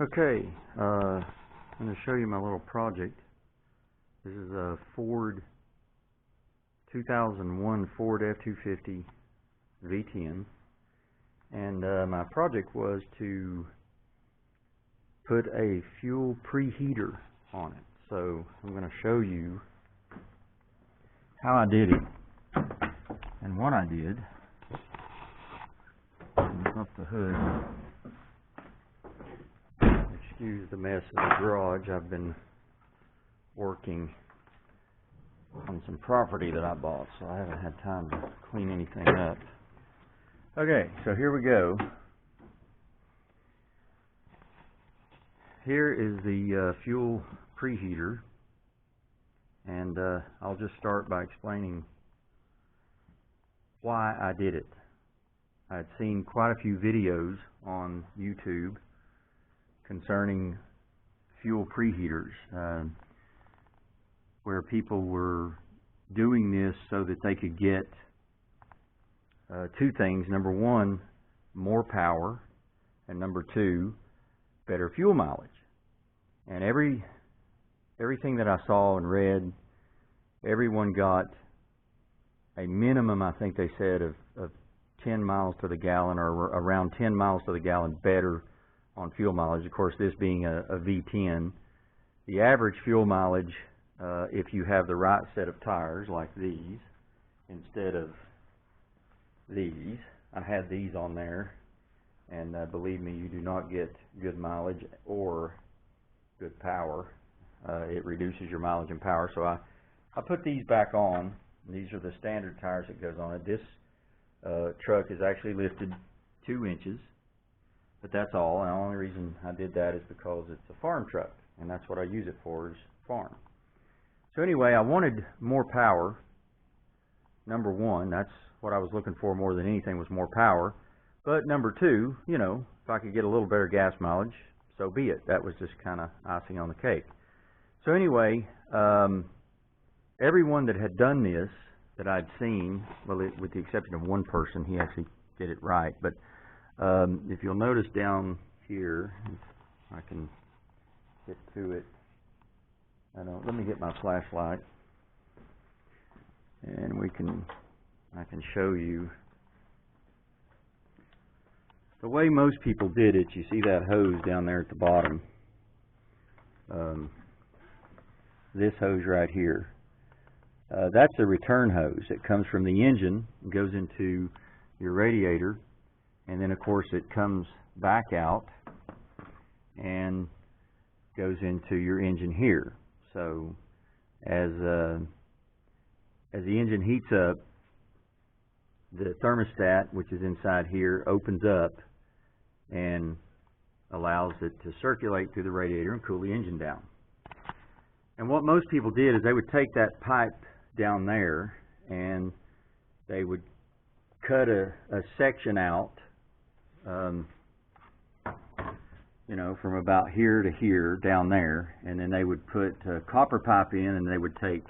Okay, I'm going to show you my little project. This is a 2001 Ford F-250 V10, and my project was to put a fuel preheater on it. So I'm going to show you how I did it and what I did. Up the hood. Excuse the mess of the garage. I've been working on some property that I bought, so I haven't had time to clean anything up. Okay, so here we go. Here is the fuel preheater, and I'll just start by explaining why I did it. I'd seen quite a few videos on YouTube concerning fuel preheaters, where people were doing this so that they could get two things. Number one, more power, and number two, better fuel mileage. And everything that I saw and read, everyone got a minimum, I think they said, of 10 miles to the gallon, or around 10 miles to the gallon better on fuel mileage. Of course, this being a V10, the average fuel mileage, if you have the right set of tires like these instead of these, I had these on there, and believe me, you do not get good mileage or good power. It reduces your mileage and power. So I put these back on. These are the standard tires that goes on it. This truck is actually lifted 2 inches, but that's all. And the only reason I did that is because it's a farm truck, and that's what I use it for, is farm. So anyway, I wanted more power. Number one, that's what I was looking for more than anything, was more power. But number two, you know, if I could get a little better gas mileage, so be it. That was just kind of icing on the cake. So anyway, everyone that had done this that I'd seen, well, with the exception of one person, he actually did it right. But if you'll notice down here, if I can get to it, let me get my flashlight, and I can show you the way most people did it. You see that hose down there at the bottom, this hose right here. That's a return hose. It comes from the engine, goes into your radiator, and then of course it comes back out and goes into your engine here. So as the engine heats up, the thermostat, which is inside here, opens up and allows it to circulate through the radiator and cool the engine down. And what most people did is they would take that pipe down there and they would cut a section out, you know, from about here to here down there, and then they would put copper pipe in, and they would take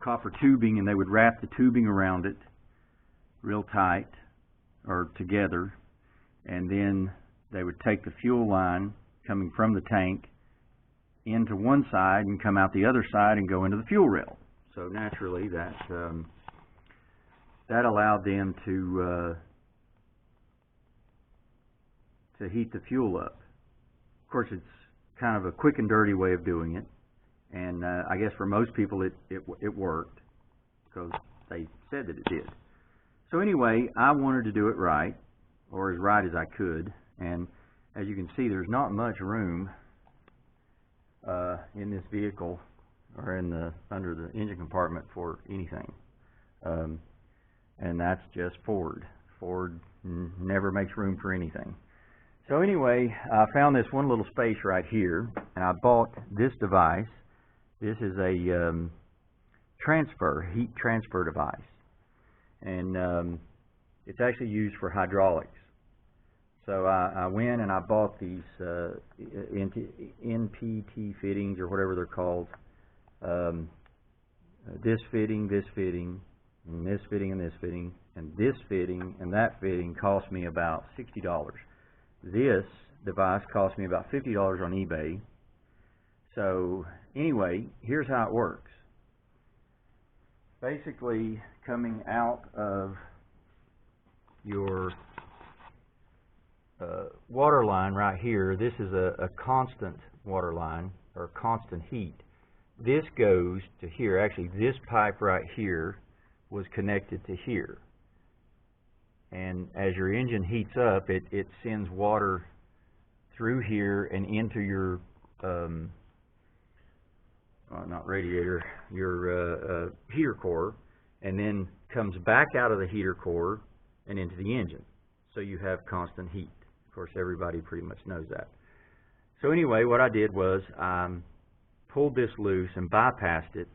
copper tubing and they would wrap the tubing around it real tight or together, and then they would take the fuel line coming from the tank into one side and come out the other side and go into the fuel rail. So naturally that allowed them to heat the fuel up. Of course, it's kind of a quick and dirty way of doing it, and I guess for most people it worked because they said that it did. So anyway, I wanted to do it right, or as right as I could, and as you can see, there's not much room in this vehicle or under the engine compartment for anything, and that's just Ford. Ford never makes room for anything. So anyway, I found this one little space right here, and I bought this device. This is a heat transfer device, and it's actually used for hydraulics. So I went and I bought these NPT fittings, or whatever they're called. This fitting, and this fitting, and this fitting, and this fitting, and that fitting cost me about $60. This device cost me about $50 on eBay. So anyway, here's how it works. Basically, coming out of your water line right here, this is a constant water line, or constant heat. This goes to here. Actually, this pipe right here was connected to here. And as your engine heats up, it sends water through here and into your, not radiator, your heater core, and then comes back out of the heater core and into the engine. So you have constant heat. Of course, everybody pretty much knows that. So anyway, what I did was I pulled this loose and bypassed it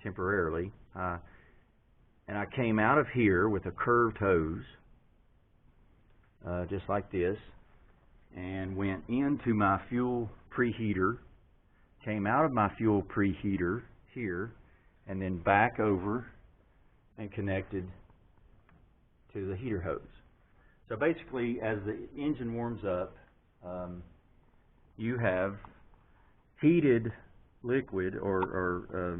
temporarily. And I came out of here with a curved hose, just like this, and went into my fuel preheater, came out of my fuel preheater here, and then back over and connected to the heater hose. So basically, as the engine warms up, you have heated liquid or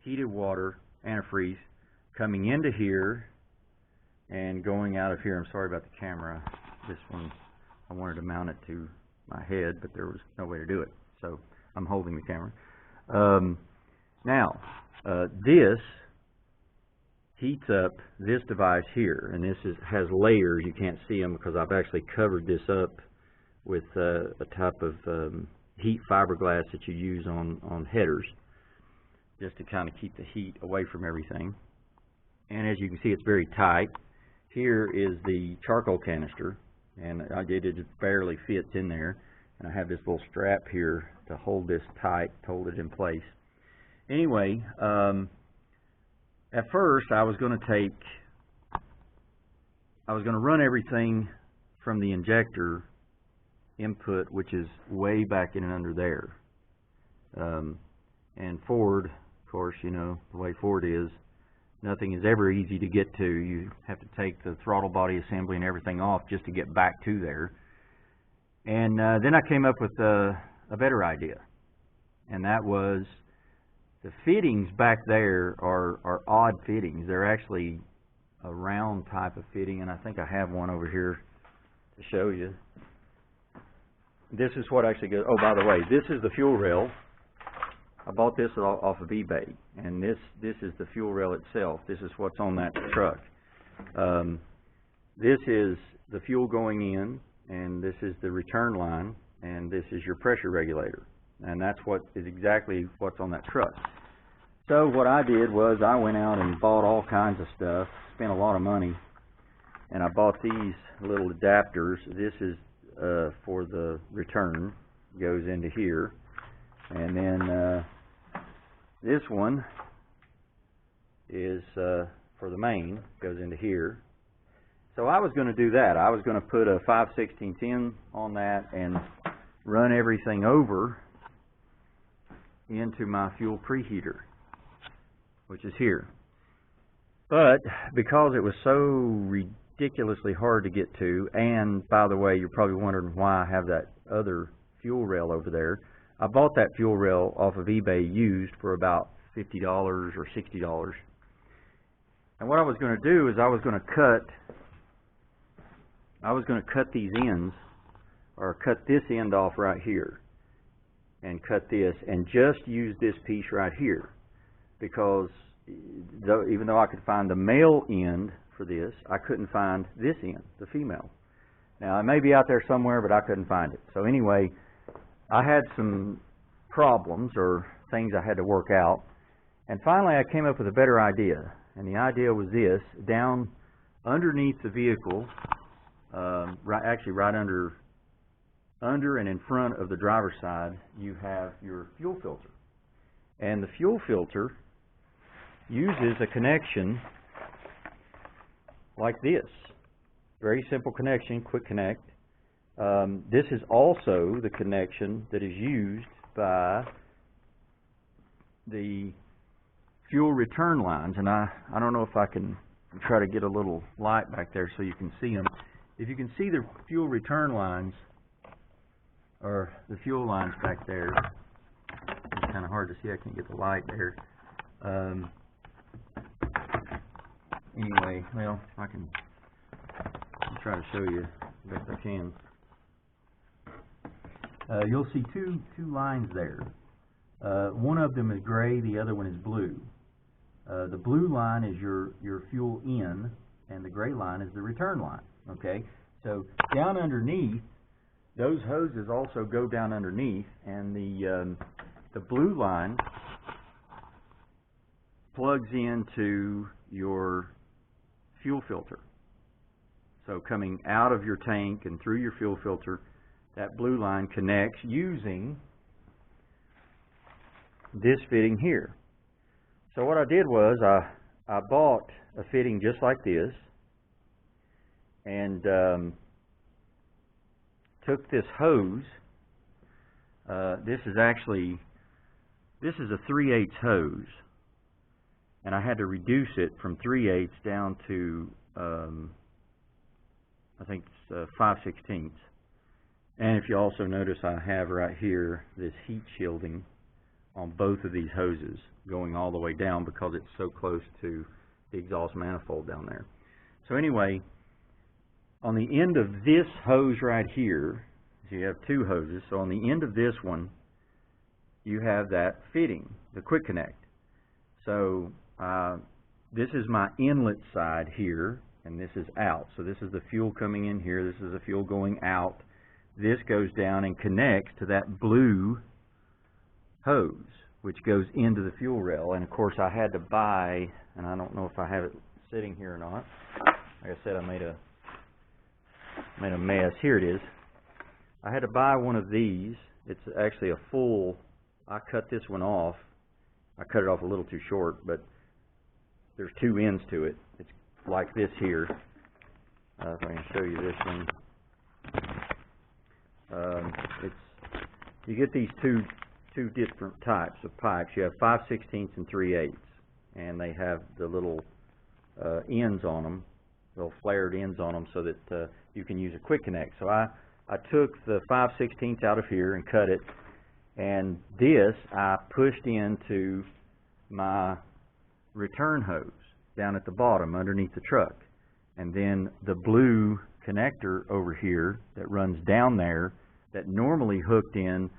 heated water, antifreeze, coming into here and going out of here. I'm sorry about the camera. This one, I wanted to mount it to my head, but there was no way to do it. So I'm holding the camera. Now, this heats up this device here, and this has layers. You can't see them because I've actually covered this up with a type of heat fiberglass that you use on headers, just to kind of keep the heat away from everything. And as you can see, it's very tight. Here is the charcoal canister, and it just barely fits in there. And I have this little strap here to hold this tight, to hold it in place. Anyway, at first I was going to run everything from the injector input, which is way back in and under there. And Ford, of course, you know the way Ford is, nothing is ever easy to get to. You have to take the throttle body assembly and everything off just to get back to there. And then I came up with a better idea, and that was the fittings back there are odd fittings. They're actually a round type of fitting, and I think I have one over here to show you. This is what actually goes. Oh, by the way, this is the fuel rail. I bought this off of eBay, and this is the fuel rail itself. This is what's on that truck. This is the fuel going in, and this is the return line, and this is your pressure regulator. And that's what is exactly what's on that truck. So what I did was I went out and bought all kinds of stuff, spent a lot of money, and I bought these little adapters. This is for the return, goes into here, and then this one is for the main, goes into here. So I was going to do that. I was going to put a 5/16 in on that and run everything over into my fuel preheater, which is here. But because it was so ridiculously hard to get to, and by the way, you're probably wondering why I have that other fuel rail over there. I bought that fuel rail off of eBay used for about $50 or $60. And what I was going to do is I was going to cut these ends, or cut this end off right here, and cut this, and just use this piece right here, because even though I could find the male end for this, I couldn't find this end, the female. Now, it may be out there somewhere, but I couldn't find it. So anyway, I had some problems or things I had to work out, and finally I came up with a better idea. And the idea was this: down underneath the vehicle, right under and in front of the driver's side, you have your fuel filter. And the fuel filter uses a connection like this. Very simple connection, quick connect. This is also the connection that is used by the fuel return lines. And I don't know if I can try to get a little light back there so you can see them. If you can see the fuel return lines or the fuel line's back there. It's kind of hard to see. I can't get the light there. Anyway, well, I'll try to show you the best I can. You'll see two lines there. One of them is gray, the other one is blue. The blue line is your fuel in, and the gray line is the return line. Okay, so down underneath, those hoses also go down underneath, and the blue line plugs into your fuel filter. So coming out of your tank and through your fuel filter, that blue line connects using this fitting here. So what I did was I bought a fitting just like this, and took this hose. This is a 3/8 hose, and I had to reduce it from 3/8 down to I think it's 5/16. And if you also notice, I have right here this heat shielding on both of these hoses going all the way down because it's so close to the exhaust manifold down there. So anyway, on the end of this hose right here, so you have two hoses, so on the end of this one you have that fitting, the quick connect. So this is my inlet side here, and this is out. So this is the fuel coming in here, this is the fuel going out. This goes down and connects to that blue hose, which goes into the fuel rail. And of course I had to buy, and I don't know if I have it sitting here or not. Like I said, I made a mess. Here it is. I had to buy one of these. It's actually a full, I cut this one off. I cut it off a little too short, but there's two ends to it. It's like this here. If I can show you this one. You get these two different types of pipes. You have 5/16 and 3/8, and they have the little ends on them, little flared ends on them, so that you can use a quick connect. So I took the 5/16 out of here and cut it, and this I pushed into my return hose down at the bottom underneath the truck, and then the blue connector over here that runs down there that normally hooked in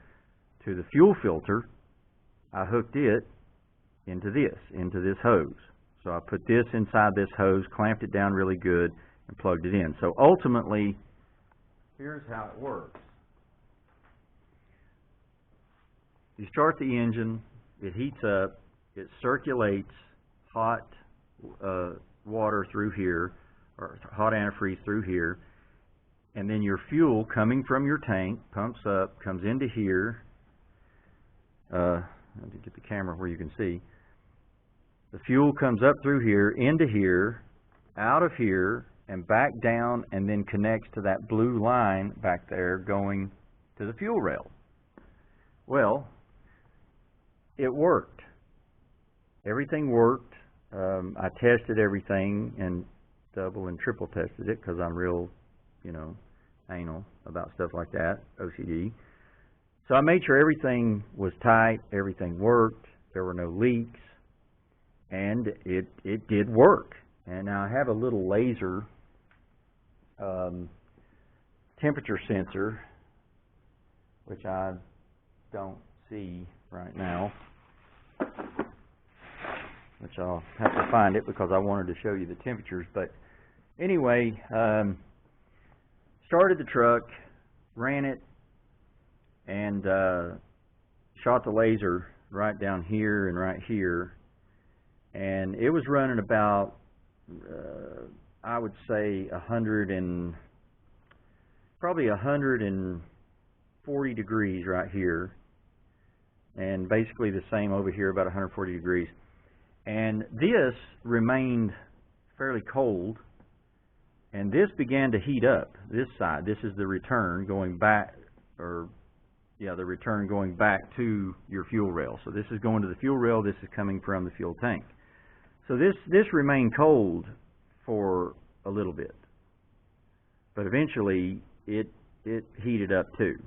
to the fuel filter, I hooked it into this hose. So I put this inside this hose, clamped it down really good, and plugged it in. So ultimately, here's how it works. You start the engine, it heats up, it circulates hot water through here, or hot antifreeze through here, and then your fuel coming from your tank pumps up, comes into here. Let me get the camera where you can see. The fuel comes up through here, into here, out of here, and back down, and then connects to that blue line back there going to the fuel rail. Well, it worked. Everything worked. I tested everything and double and triple tested it because I'm real, anal about stuff like that, OCD. So I made sure everything was tight, everything worked, there were no leaks, and it did work. And now I have a little laser temperature sensor, which I don't see right now, which I'll have to find it because I wanted to show you the temperatures. But anyway, started the truck, ran it, and shot the laser right down here and right here, and it was running about I would say 140 degrees right here, and basically the same over here, about 140 degrees. And this remained fairly cold, and this began to heat up. This side, this is the return going back, the return going back to your fuel rail. So this is going to the fuel rail, this is coming from the fuel tank. So this remained cold for a little bit, but eventually it heated up too.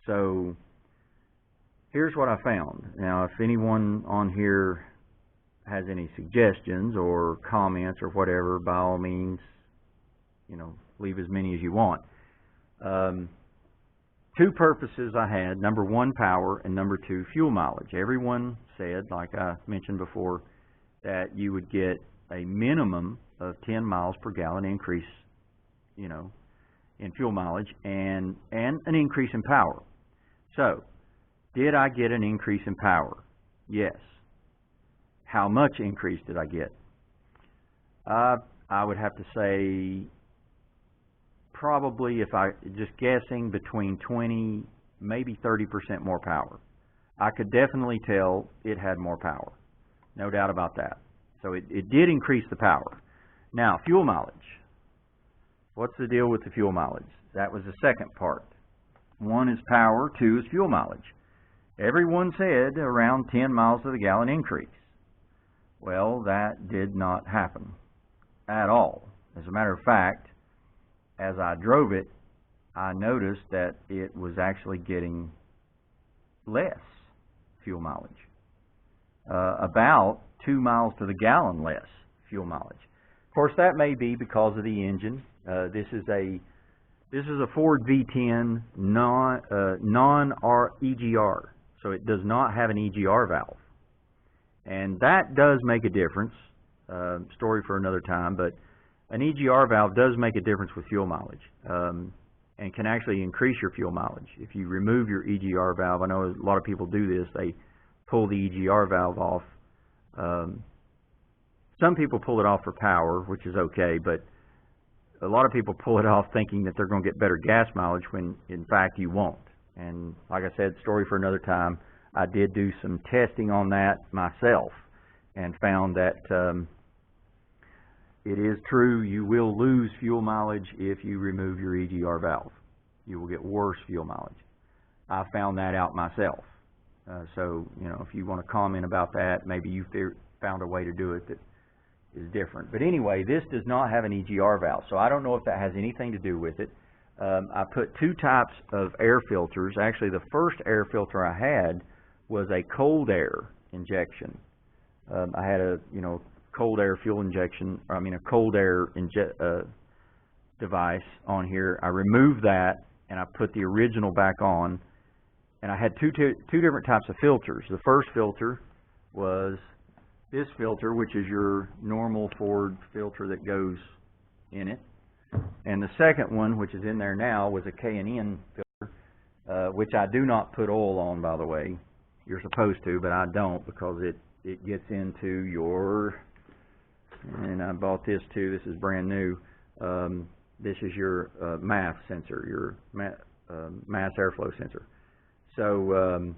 So here's what I found. Now, if anyone on here has any suggestions or comments or whatever, by all means, leave as many as you want. Two purposes I had: number one, power, and number two, fuel mileage. Everyone said, like I mentioned before, that you would get a minimum of 10 miles per gallon increase, in fuel mileage and an increase in power. So, did I get an increase in power? Yes. How much increase did I get? I would have to say probably, if I just guessing, between 20, maybe 30% more power. I could definitely tell it had more power. No doubt about that. So it did increase the power. Now, fuel mileage. What's the deal with the fuel mileage? That was the second part. One is power, two is fuel mileage. Everyone said around 10 miles to the gallon increase. Well, that did not happen at all. As a matter of fact, as I drove it, I noticed that it was actually getting less fuel mileage. About 2 miles to the gallon less fuel mileage. Of course, that may be because of the engine. This is a Ford V10 non-EGR, so it does not have an EGR valve, and that does make a difference. Story for another time, but an EGR valve does make a difference with fuel mileage, and can actually increase your fuel mileage. If you remove your EGR valve, I know a lot of people do this, they pull the EGR valve off. Some people pull it off for power, which is okay, but a lot of people pull it off thinking that they're going to get better gas mileage when in fact you won't. And like I said, story for another time, I did do some testing on that myself and found that it is true, you will lose fuel mileage if you remove your EGR valve. You will get worse fuel mileage. I found that out myself. So, if you want to comment about that, maybe you found a way to do it that is different. But anyway, this does not have an EGR valve, so I don't know if that has anything to do with it. I put two types of air filters. Actually, the first air filter I had was a cold air injection. I had a, cold air fuel injection, a cold air device on here. I removed that and I put the original back on, and I had two different types of filters. The first filter was this filter, which is your normal Ford filter that goes in it, and the second one, which is in there now, was a K&N filter, which I do not put oil on, by the way. You're supposed to, but I don't, because it gets into your, and I bought this too, this is brand new, this is your MAF sensor, your mass airflow sensor. So,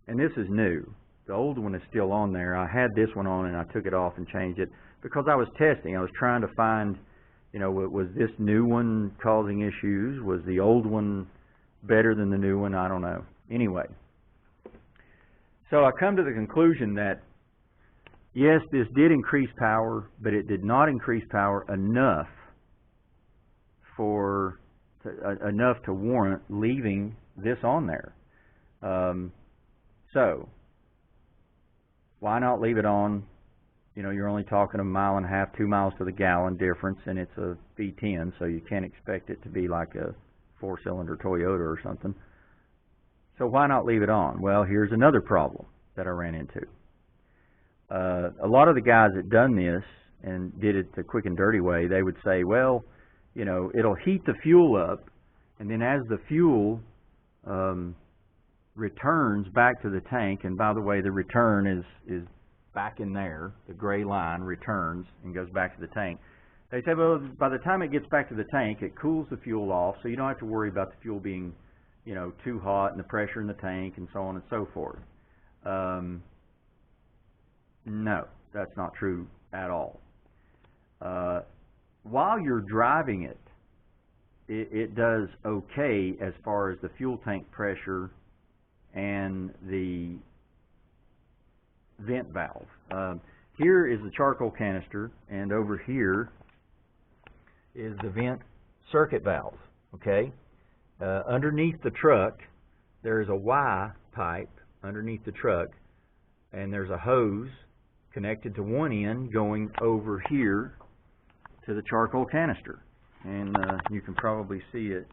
and this is new. The old one is still on there. I had this one on and I took it off and changed it because I was testing. I was trying to find, was this new one causing issues? Was the old one better than the new one? I don't know. Anyway, so I come to the conclusion that yes, this did increase power, but it did not increase power enough enough to warrant leaving this on there. So why not leave it on? You're only talking 1.5 miles, 2 miles to the gallon difference, and it's a V10, so you can't expect it to be like a 4-cylinder Toyota or something. So why not leave it on? Well, here's another problem that I ran into. A lot of the guys that done this and did it the quick and dirty way, they would say, well, it'll heat the fuel up, and then as the fuel returns back to the tank, and by the way, the return is back in there, the gray line returns and goes back to the tank. They say, well, by the time it gets back to the tank, it cools the fuel off, so you don't have to worry about the fuel being, too hot and the pressure in the tank and so on and so forth. No, that's not true at all. While you're driving it does okay as far as the fuel tank pressure and the vent valve. Here is the charcoal canister, and over here is the vent circuit valve. Okay, underneath the truck there's a Y pipe underneath the truck, and there's a hose connected to one end going over here to the charcoal canister. And you can probably see it,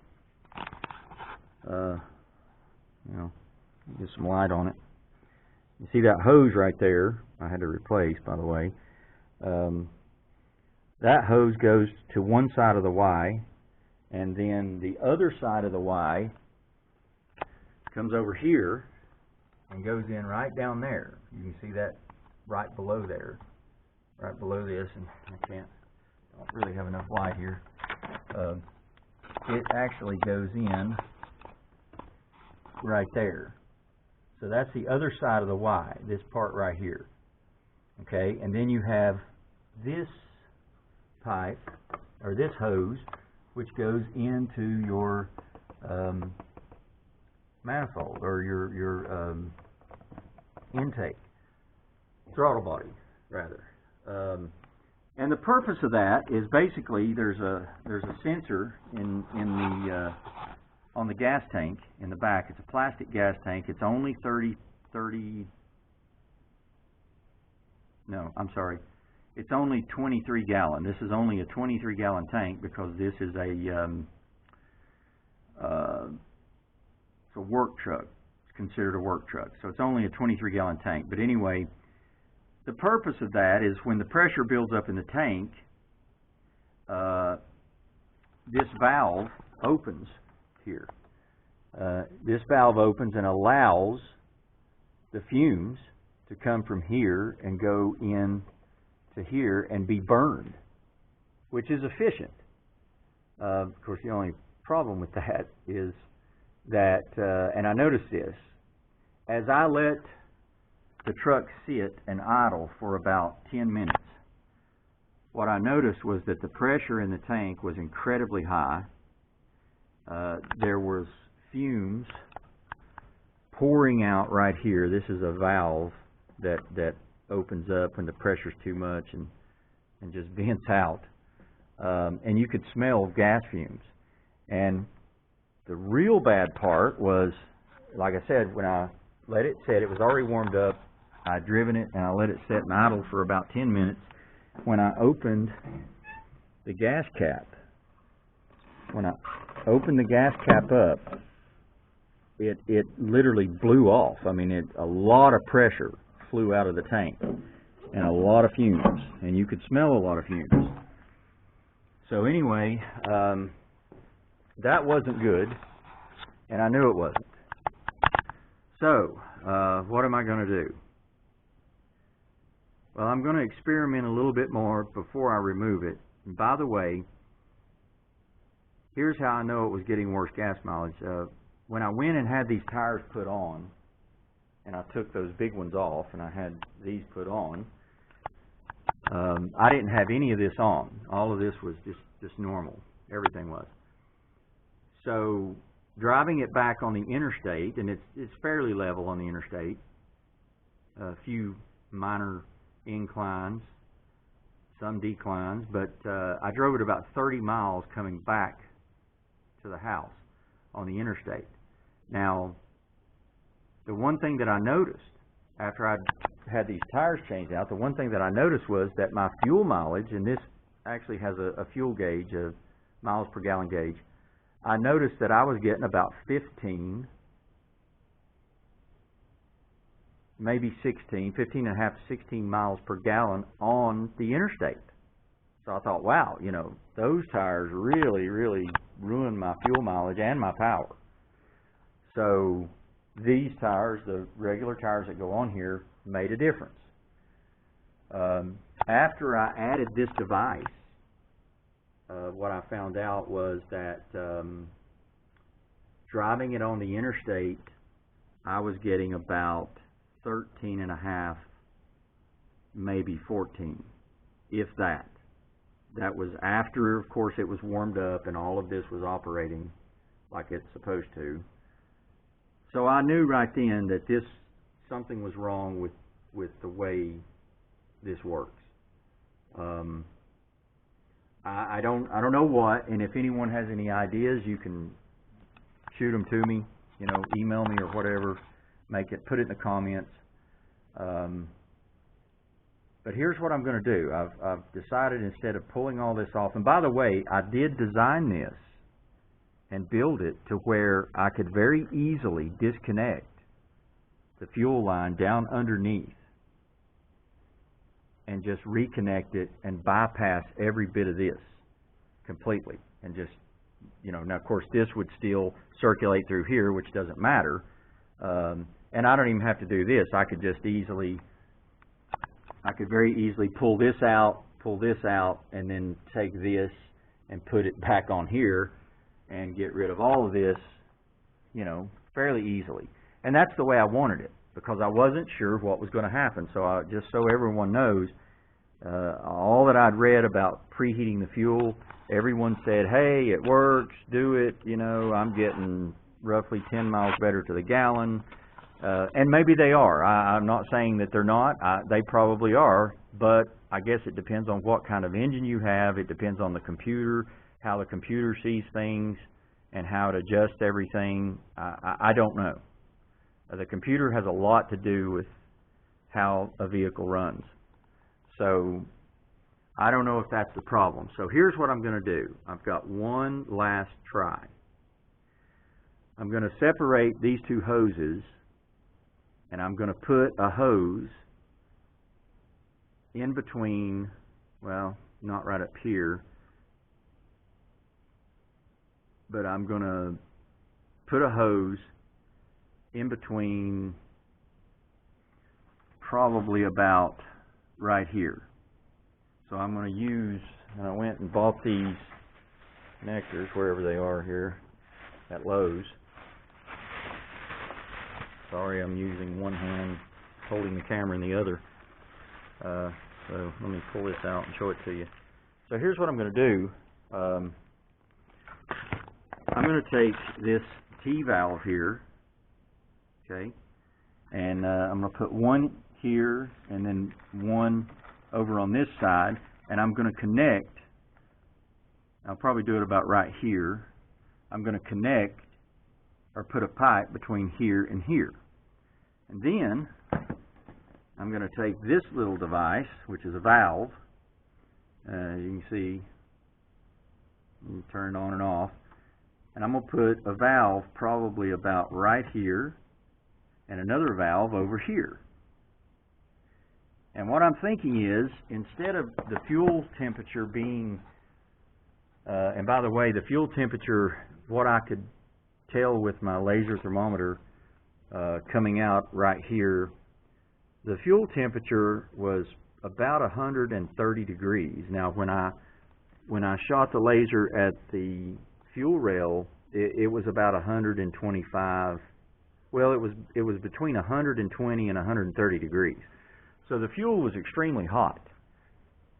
get some light on it. You see that hose right there, I had to replace, by the way. That hose goes to one side of the Y, and then the other side of the Y comes over here and goes in right down there. You can see that right below there, right below this, and don't really have enough light here. It actually goes in right there. So that's the other side of the Y, this part right here. Okay, and then you have this pipe, or this hose, which goes into your manifold, or your intake, throttle body, rather. And the purpose of that is basically there's a sensor in the on the gas tank in the back. It's a plastic gas tank. It's only 23 gallon. This is only a 23 gallon tank because this is it's a work truck. It's considered a work truck. So it's only a 23 gallon tank. But anyway, the purpose of that is when the pressure builds up in the tank, this valve opens here. This valve opens and allows the fumes to come from here and go in to here and be burned, which is efficient. Of course, the only problem with that is that, and I noticed this, as I let the truck sit and idle for about 10 minutes, what I noticed was that the pressure in the tank was incredibly high. There was fumes pouring out right here. This is a valve that opens up when the pressure's too much and just vents out. And you could smell gas fumes. And the real bad part was, like I said, when I let it sit, it was already warmed up. I'd driven it and I let it sit and idle for about 10 minutes. When I opened the gas cap, up, it literally blew off. I mean, a lot of pressure flew out of the tank and a lot of fumes, and you could smell a lot of fumes. So anyway, that wasn't good, and I knew it wasn't. So, what am I going to do? Well, I'm going to experiment a little bit more before I remove it. And by the way, here's how I know it was getting worse gas mileage. When I went and had these tires put on, and I took those big ones off, and I had these put on, I didn't have any of this on. All of this was just normal. Everything was. So driving it back on the interstate, and it's fairly level on the interstate, a few minor inclines, some declines, but I drove it about 30 miles coming back to the house on the interstate. Now, the one thing that I noticed after I had these tires changed out, the one thing that I noticed was that my fuel mileage, and this actually has a fuel gauge, a miles per gallon gauge, I noticed that I was getting about 15, maybe 16, 15 and a half to 16 miles per gallon on the interstate. So I thought, wow, those tires really, really ruined my fuel mileage and my power. So these tires, the regular tires that go on here, made a difference. After I added this device, what I found out was that driving it on the interstate, I was getting about 13 and a half, maybe 14, if that. That was after, of course, it was warmed up and all of this was operating like it's supposed to. So I knew right then that something was wrong with the way this works. I don't know what, and if anyone has any ideas, you can shoot them to me. you know, email me or whatever, put it in the comments. But here's what I'm going to do. I've decided, instead of pulling all this off, and by the way, I did design this and build it to where I could very easily disconnect the fuel line down underneath and just reconnect it and bypass every bit of this completely. And just, you know, now of course this would still circulate through here, which doesn't matter. And I don't even have to do this. I could very easily pull this out, and then take this and put it back on here and get rid of all of this, you know, fairly easily. And that's the way I wanted it, because I wasn't sure what was going to happen. So just so everyone knows, all that I'd read about preheating the fuel, everyone said, hey, it works, do it, you know, I'm getting roughly 10 miles better to the gallon. And maybe they are. I'm not saying that they're not. They probably are, but I guess it depends on what kind of engine you have. It depends on the computer, how the computer sees things, and how it adjusts everything. I don't know. The computer has a lot to do with how a vehicle runs. So I don't know if that's the problem. So here's what I'm going to do. I've got one last try. I'm going to separate these two hoses, and I'm going to put a hose in between, well, not right up here, but I'm going to put a hose in between, probably about right here. So I'm going to use, and I went and bought these connectors, wherever they are here, at Lowe's. Sorry, I'm using one hand holding the camera in the other. So let me pull this out and show it to you. So here's what I'm going to do. I'm going to take this T-valve here, okay, and I'm going to put one here and then one over on this side, and I'm going to connect. I'll probably do it about right here. I'm going to connect, or put a pipe between here and here. And then I'm going to take this little device, which is a valve. You can see, you turn it on and off. And I'm going to put a valve probably about right here and another valve over here. And what I'm thinking is, instead of the fuel temperature being, and by the way, the fuel temperature, what I could tell with my laser thermometer coming out right here, the fuel temperature was about 130 degrees. Now, when I shot the laser at the fuel rail, it was about 125. Well, it was between 120 and 130 degrees. So the fuel was extremely hot.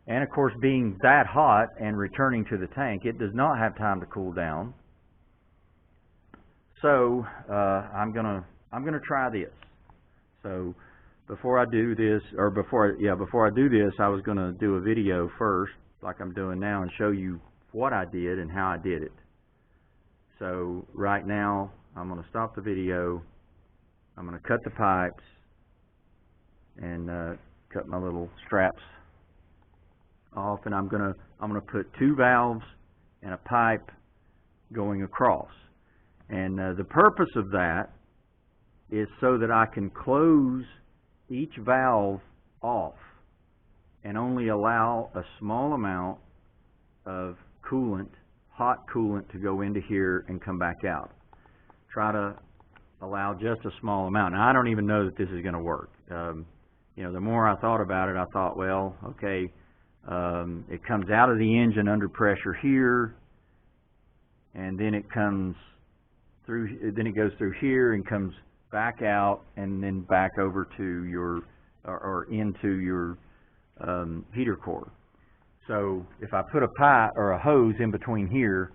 And of course, being that hot and returning to the tank, it does not have time to cool down. So I'm gonna try this. So before I do this, or before I do this, I was gonna do a video first, like I'm doing now, and show you what I did and how I did it. So right now, I'm gonna stop the video. I'm gonna cut the pipes and cut my little straps off, and I'm gonna put two valves and a pipe going across. And the purpose of that is so that I can close each valve off and only allow a small amount of coolant, hot coolant, to go into here and come back out. Try to allow just a small amount. Now, I don't even know that this is going to work. You know, the more I thought about it, I thought, well, okay, it comes out of the engine under pressure here, and then it comes through, then it goes through here and comes back out, and then back over to your, or into your heater core. So if I put a pipe or a hose in between here,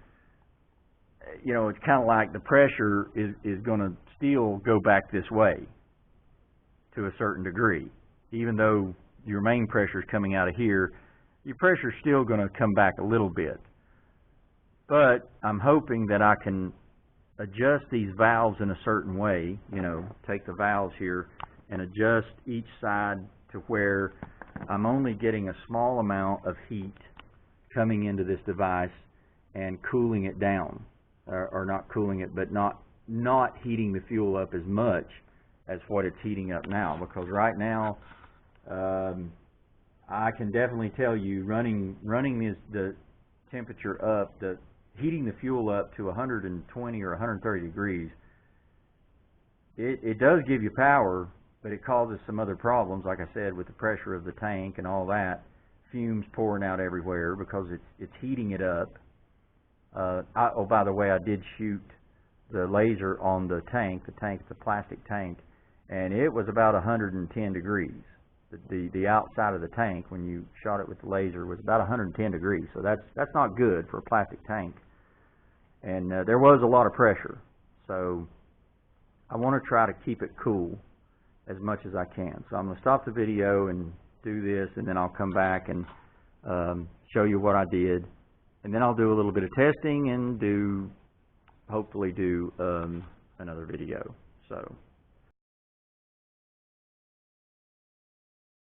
you know, it's kind of like the pressure is going to still go back this way to a certain degree. Even though your main pressure is coming out of here, your pressure is still going to come back a little bit. But I'm hoping that I can adjust these valves in a certain way, you know, take the valves here and adjust each side to where I'm only getting a small amount of heat coming into this device and cooling it down, or not cooling it, but not heating the fuel up as much as what it's heating up now. Because right now, I can definitely tell you, running the temperature up, heating the fuel up to 120 or 130 degrees, it does give you power, but it causes some other problems, like I said, with the pressure of the tank and all that, fumes pouring out everywhere because it's heating it up. Oh, by the way, I did shoot the laser on the tank. It's a plastic tank, and it was about 110 degrees. The outside of the tank, when you shot it with the laser, was about 110 degrees. So that's not good for a plastic tank. And there was a lot of pressure. So I want to try to keep it cool as much as I can. So I'm going to stop the video and do this, and then I'll come back and show you what I did. And then I'll do a little bit of testing and hopefully do another video. So